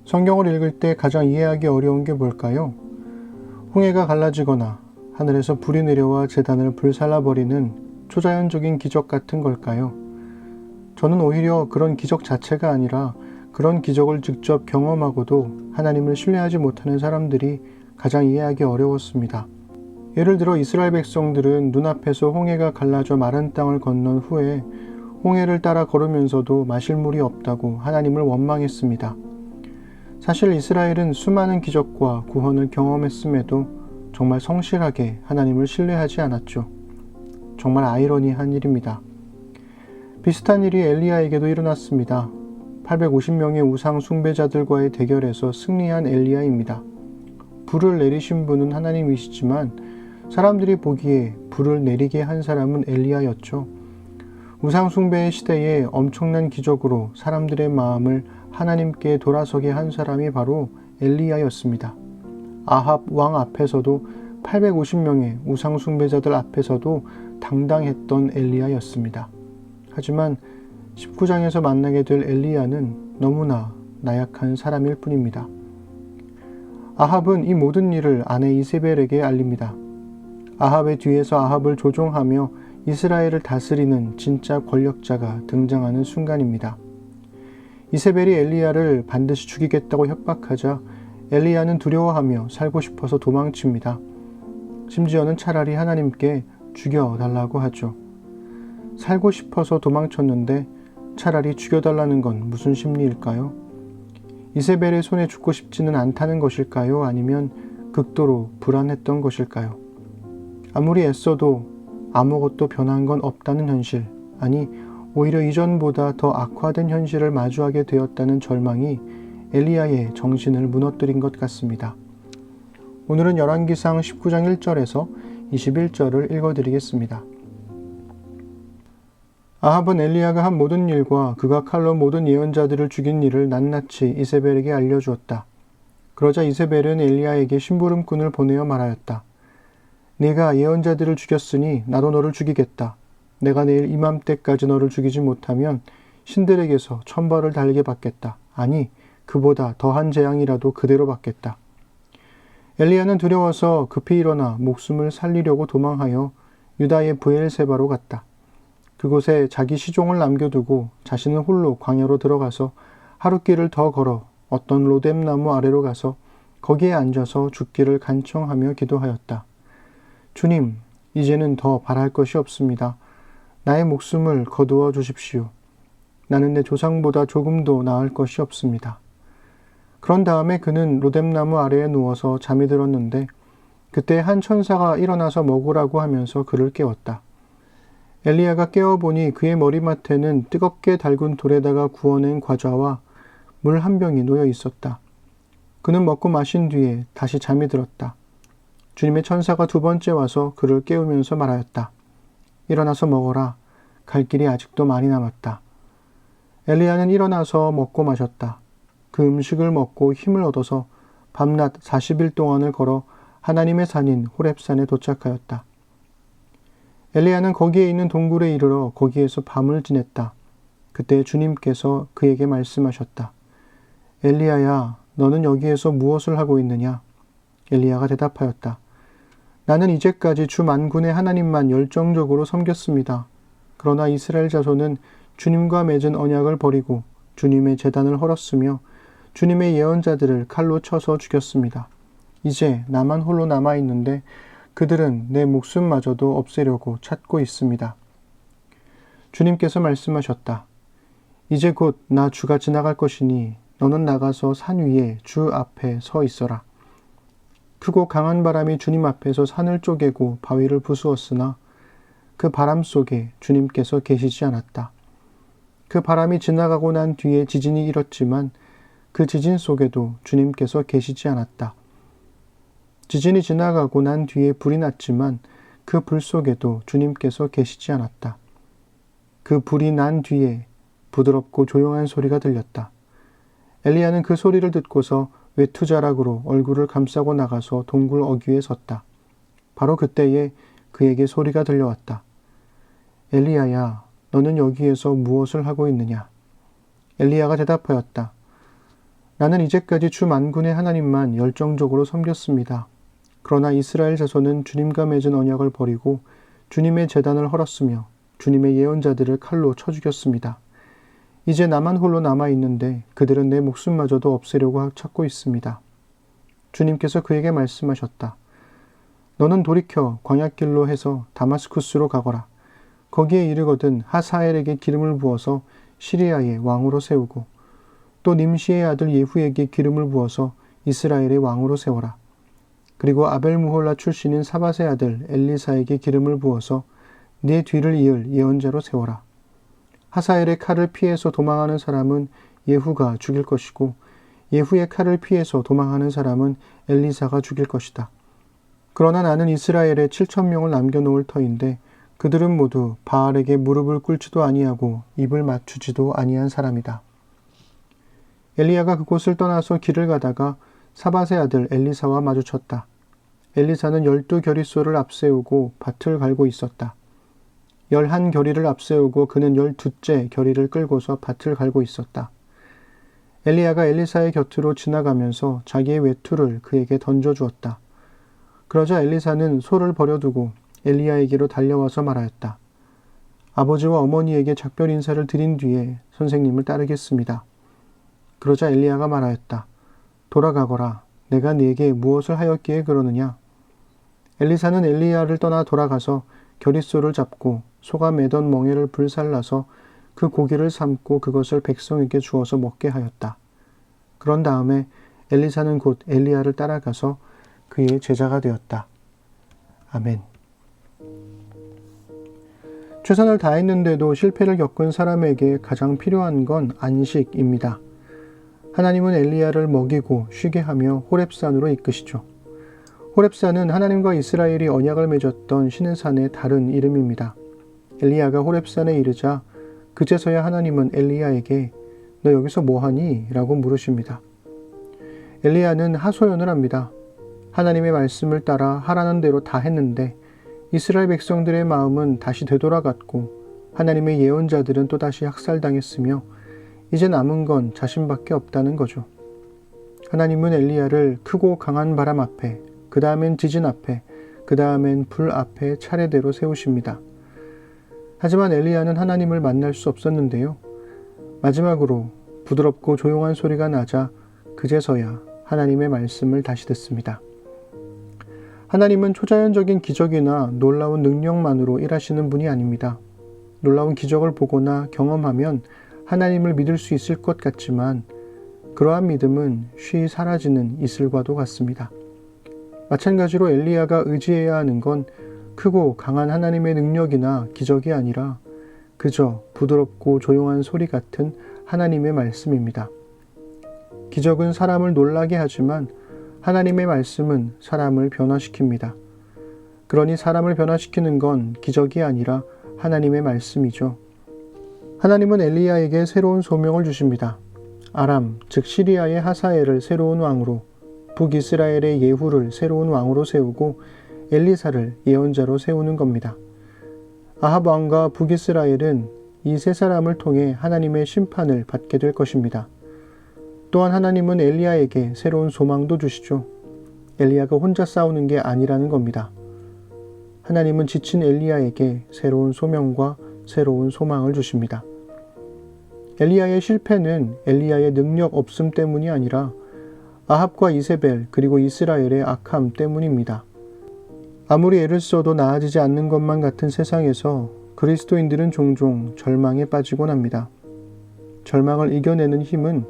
성경을 읽을 때 가장 이해하기 어려운 게 뭘까요? 홍해가 갈라지거나 하늘에서 불이 내려와 제단을 불살라버리는 초자연적인 기적 같은 걸까요? 저는 오히려 그런 기적 자체가 아니라 그런 기적을 직접 경험하고도 하나님을 신뢰하지 못하는 사람들이 가장 이해하기 어려웠습니다. 예를 들어 이스라엘 백성들은 눈앞에서 홍해가 갈라져 마른 땅을 건넌 후에 홍해를 따라 걸으면서도 마실 물이 없다고 하나님을 원망했습니다. 사실 이스라엘은 수많은 기적과 구원을 경험했음에도 정말 성실하게 하나님을 신뢰하지 않았죠. 정말 아이러니한 일입니다. 비슷한 일이 엘리야에게도 일어났습니다. 850명의 우상 숭배자들과의 대결에서 승리한 엘리야입니다. 불을 내리신 분은 하나님이시지만 사람들이 보기에 불을 내리게 한 사람은 엘리야였죠. 우상 숭배의 시대에 엄청난 기적으로 사람들의 마음을 하나님께 돌아서게 한 사람이 바로 엘리야였습니다. 아합 왕 앞에서도 850명의 우상 숭배자들 앞에서도 당당했던 엘리야였습니다. 하지만 19장에서 만나게 될 엘리야는 너무나 나약한 사람일 뿐입니다. 아합은 이 모든 일을 아내 이세벨에게 알립니다. 아합의 뒤에서 아합을 조종하며 이스라엘을 다스리는 진짜 권력자가 등장하는 순간입니다. 이세벨이 엘리야를 반드시 죽이겠다고 협박하자 엘리야는 두려워하며 살고 싶어서 도망칩니다. 심지어는 차라리 하나님께 죽여달라고 하죠. 살고 싶어서 도망쳤는데 차라리 죽여달라는 건 무슨 심리일까요? 이세벨의 손에 죽고 싶지는 않다는 것일까요? 아니면 극도로 불안했던 것일까요? 아무리 애써도 아무것도 변한 건 없다는 현실, 아니 오히려 이전보다 더 악화된 현실을 마주하게 되었다는 절망이 엘리야의 정신을 무너뜨린 것 같습니다. 오늘은 열왕기상 19장 1절에서 21절을 읽어드리겠습니다. 아합은 엘리야가 한 모든 일과 그가 칼로 모든 예언자들을 죽인 일을 낱낱이 이세벨에게 알려주었다. 그러자 이세벨은 엘리야에게 심부름꾼을 보내어 말하였다. 네가 예언자들을 죽였으니 나도 너를 죽이겠다. 내가 내일 이맘때까지 너를 죽이지 못하면 신들에게서 천벌을 달게 받겠다. 아니, 그보다 더한 재앙이라도 그대로 받겠다. 엘리야는 두려워서 급히 일어나 목숨을 살리려고 도망하여 유다의 브엘세바로 갔다. 그곳에 자기 시종을 남겨두고 자신은 홀로 광야로 들어가서 하룻길을 더 걸어 어떤 로뎀나무 아래로 가서 거기에 앉아서 죽기를 간청하며 기도하였다. 주님, 이제는 더 바랄 것이 없습니다. 나의 목숨을 거두어 주십시오. 나는 내 조상보다 조금도 나을 것이 없습니다. 그런 다음에 그는 로뎀나무 아래에 누워서 잠이 들었는데 그때 한 천사가 일어나서 먹으라고 하면서 그를 깨웠다. 엘리야가 깨어보니 그의 머리맡에는 뜨겁게 달군 돌에다가 구워낸 과자와 물 한 병이 놓여 있었다. 그는 먹고 마신 뒤에 다시 잠이 들었다. 주님의 천사가 두 번째 와서 그를 깨우면서 말하였다. 일어나서 먹어라. 갈 길이 아직도 많이 남았다. 엘리야는 일어나서 먹고 마셨다. 그 음식을 먹고 힘을 얻어서 밤낮 40일 동안을 걸어 하나님의 산인 호렙산에 도착하였다. 엘리야는 거기에 있는 동굴에 이르러 거기에서 밤을 지냈다. 그때 주님께서 그에게 말씀하셨다. 엘리야야, 너는 여기에서 무엇을 하고 있느냐? 엘리야가 대답하였다. 나는 이제까지 주 만군의 하나님만 열정적으로 섬겼습니다. 그러나 이스라엘 자손은 주님과 맺은 언약을 버리고 주님의 제단을 헐었으며 주님의 예언자들을 칼로 쳐서 죽였습니다. 이제 나만 홀로 남아있는데 그들은 내 목숨마저도 없애려고 찾고 있습니다. 주님께서 말씀하셨다. 이제 곧 나 주가 지나갈 것이니 너는 나가서 산 위에 주 앞에 서 있어라. 크고 강한 바람이 주님 앞에서 산을 쪼개고 바위를 부수었으나 그 바람 속에 주님께서 계시지 않았다. 그 바람이 지나가고 난 뒤에 지진이 일었지만 그 지진 속에도 주님께서 계시지 않았다. 지진이 지나가고 난 뒤에 불이 났지만 그 불 속에도 주님께서 계시지 않았다. 그 불이 난 뒤에 부드럽고 조용한 소리가 들렸다. 엘리야는 그 소리를 듣고서 외투자락으로 얼굴을 감싸고 나가서 동굴 어귀에 섰다. 바로 그때에 그에게 소리가 들려왔다. 엘리야야, 너는 여기에서 무엇을 하고 있느냐? 엘리야가 대답하였다. 나는 이제까지 주 만군의 하나님만 열정적으로 섬겼습니다. 그러나 이스라엘 자손은 주님과 맺은 언약을 버리고 주님의 제단을 헐었으며 주님의 예언자들을 칼로 쳐 죽였습니다. 이제 나만 홀로 남아있는데 그들은 내 목숨마저도 없애려고 찾고 있습니다. 주님께서 그에게 말씀하셨다. 너는 돌이켜 광야길로 해서 다마스쿠스로 가거라. 거기에 이르거든 하사엘에게 기름을 부어서 시리아의 왕으로 세우고 또 님시의 아들 예후에게 기름을 부어서 이스라엘의 왕으로 세워라. 그리고 아벨무홀라 출신인 사밧의 아들 엘리사에게 기름을 부어서 네 뒤를 이을 예언자로 세워라. 하사엘의 칼을 피해서 도망하는 사람은 예후가 죽일 것이고 예후의 칼을 피해서 도망하는 사람은 엘리사가 죽일 것이다. 그러나 나는 이스라엘에 7,000명을 남겨놓을 터인데 그들은 모두 바알에게 무릎을 꿇지도 아니하고 입을 맞추지도 아니한 사람이다. 엘리야가 그곳을 떠나서 길을 가다가 사밧의 아들 엘리사와 마주쳤다. 엘리사는 12겨리소를 앞세우고 밭을 갈고 있었다. 11겨리를 앞세우고 그는 12째 겨리를 끌고서 밭을 갈고 있었다. 엘리야가 엘리사의 곁으로 지나가면서 자기의 외투를 그에게 던져주었다. 그러자 엘리사는 소를 버려두고 엘리야에게로 달려와서 말하였다. 아버지와 어머니에게 작별 인사를 드린 뒤에 선생님을 따르겠습니다. 그러자 엘리야가 말하였다. 돌아가거라. 내가 네게 무엇을 하였기에 그러느냐? 엘리사는 엘리야를 떠나 돌아가서 겨릿소를 잡고 소가 매던 멍에를 불살라서 그 고기를 삶고 그것을 백성에게 주어서 먹게 하였다. 그런 다음에 엘리사는 곧 엘리야를 따라가서 그의 제자가 되었다. 아멘. 최선을 다했는데도 실패를 겪은 사람에게 가장 필요한 건 안식입니다. 하나님은 엘리야를 먹이고 쉬게 하며 호렙산으로 이끄시죠. 호렙산은 하나님과 이스라엘이 언약을 맺었던 신의 산의 다른 이름입니다. 엘리야가 호렙산에 이르자 그제서야 하나님은 엘리야에게 너 여기서 뭐하니? 라고 물으십니다. 엘리야는 하소연을 합니다. 하나님의 말씀을 따라 하라는 대로 다 했는데 이스라엘 백성들의 마음은 다시 되돌아갔고 하나님의 예언자들은 또다시 학살당했으며 이제 남은 건 자신밖에 없다는 거죠. 하나님은 엘리야를 크고 강한 바람 앞에, 그 다음엔 지진 앞에, 그 다음엔 불 앞에 차례대로 세우십니다. 하지만 엘리야는 하나님을 만날 수 없었는데요. 마지막으로 부드럽고 조용한 소리가 나자 그제서야 하나님의 말씀을 다시 듣습니다. 하나님은 초자연적인 기적이나 놀라운 능력만으로 일하시는 분이 아닙니다. 놀라운 기적을 보거나 경험하면 하나님을 믿을 수 있을 것 같지만 그러한 믿음은 쉬이 사라지는 이슬과도 같습니다. 마찬가지로 엘리야가 의지해야 하는 건 크고 강한 하나님의 능력이나 기적이 아니라 그저 부드럽고 조용한 소리 같은 하나님의 말씀입니다. 기적은 사람을 놀라게 하지만 하나님의 말씀은 사람을 변화시킵니다. 그러니 사람을 변화시키는 건 기적이 아니라 하나님의 말씀이죠. 하나님은 엘리야에게 새로운 소명을 주십니다. 아람, 즉 시리아의 하사엘을 새로운 왕으로, 북이스라엘의 예후를 새로운 왕으로 세우고 엘리사를 예언자로 세우는 겁니다. 아합 왕과 북이스라엘은 이 세 사람을 통해 하나님의 심판을 받게 될 것입니다. 또한 하나님은 엘리야에게 새로운 소망도 주시죠. 엘리야가 혼자 싸우는 게 아니라는 겁니다. 하나님은 지친 엘리야에게 새로운 소명과 새로운 소망을 주십니다. 엘리야의 실패는 엘리야의 능력 없음 때문이 아니라 아합과 이세벨 그리고 이스라엘의 악함 때문입니다. 아무리 애를 써도 나아지지 않는 것만 같은 세상에서 그리스도인들은 종종 절망에 빠지곤 합니다. 절망을 이겨내는 힘은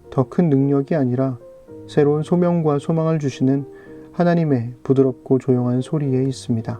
더 큰 능력이 아니라 새로운 소명과 소망을 주시는 하나님의 부드럽고 조용한 소리에 있습니다.